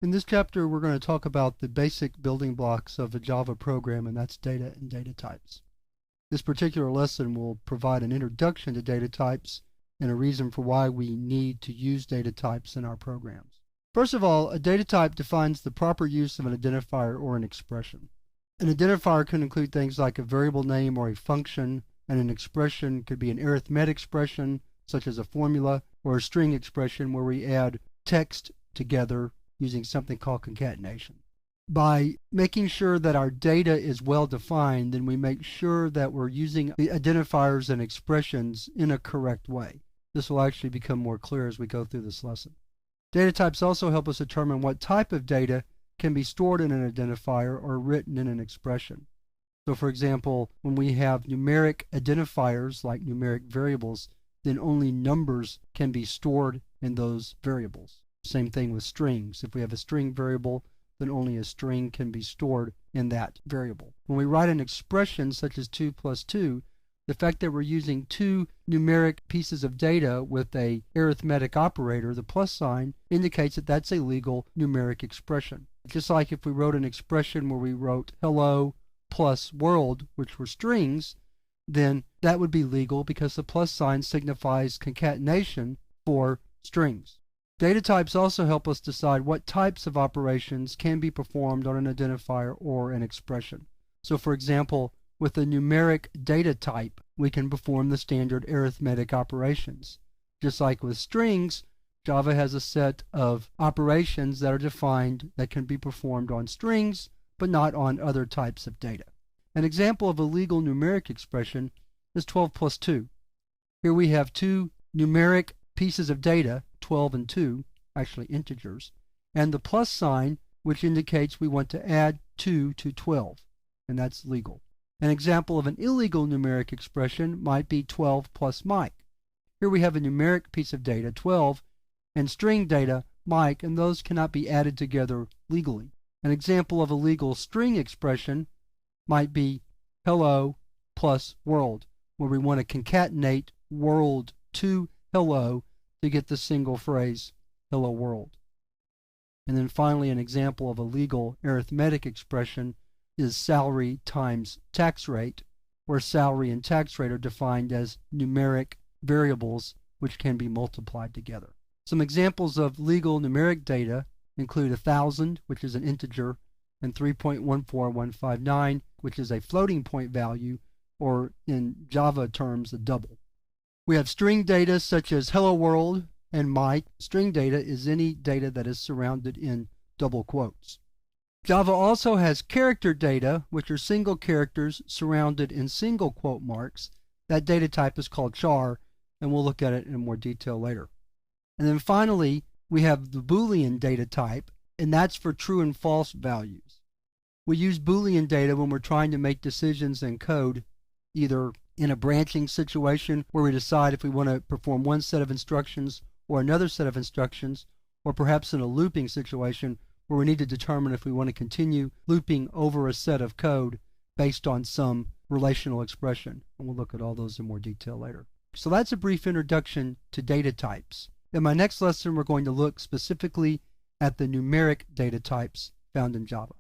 In this chapter, we're going to talk about the basic building blocks of a Java program, and that's data and data types. This particular lesson will provide an introduction to data types and a reason for why we need to use data types in our programs. First of all, a data type defines the proper use of an identifier or an expression. An identifier can include things like a variable name or a function, and an expression could be an arithmetic expression, such as a formula, or a string expression where we add text together using something called concatenation. By making sure that our data is well defined, then we make sure that we're using the identifiers and expressions in a correct way. This will actually become more clear as we go through this lesson. Data types also help us determine what type of data can be stored in an identifier or written in an expression. So for example, when we have numeric identifiers like numeric variables, then only numbers can be stored in those variables. Same thing with strings. If we have a string variable, then only a string can be stored in that variable. When we write an expression such as 2 plus 2, the fact that we're using two numeric pieces of data with a arithmetic operator, the plus sign, indicates that that's a legal numeric expression. Just like if we wrote an expression where we wrote hello plus world, which were strings, then that would be legal because the plus sign signifies concatenation for strings. Data types also help us decide what types of operations can be performed on an identifier or an expression. So for example, with a numeric data type, we can perform the standard arithmetic operations. Just like with strings, Java has a set of operations that are defined that can be performed on strings, but not on other types of data. An example of a legal numeric expression is 12 plus 2. Here we have two numeric pieces of data, 12 and 2, actually integers, and the plus sign, which indicates we want to add 2 to 12, and that's legal. An example of an illegal numeric expression might be 12 plus Mike. Here we have a numeric piece of data, 12, and string data, Mike, and those cannot be added together legally. An example of a legal string expression might be hello plus world, where we want to concatenate world to hello to get the single phrase, hello world. And then finally, an example of a legal arithmetic expression is salary times tax rate, where salary and tax rate are defined as numeric variables which can be multiplied together. Some examples of legal numeric data include 1,000, which is an integer, and 3.14159, which is a floating point value, or in Java terms, a double. We have string data such as hello world and Mike. String data is any data that is surrounded in double quotes. Java also has character data, which are single characters surrounded in single quote marks. That data type is called char, and we'll look at it in more detail later. And then finally, we have the Boolean data type, and that's for true and false values. We use Boolean data when we're trying to make decisions in code, either in a branching situation where we decide if we want to perform one set of instructions or another set of instructions, or perhaps in a looping situation where we need to determine if we want to continue looping over a set of code based on some relational expression. And we'll look at all those in more detail later. So that's a brief introduction to data types. In my next lesson, we're going to look specifically at the numeric data types found in Java.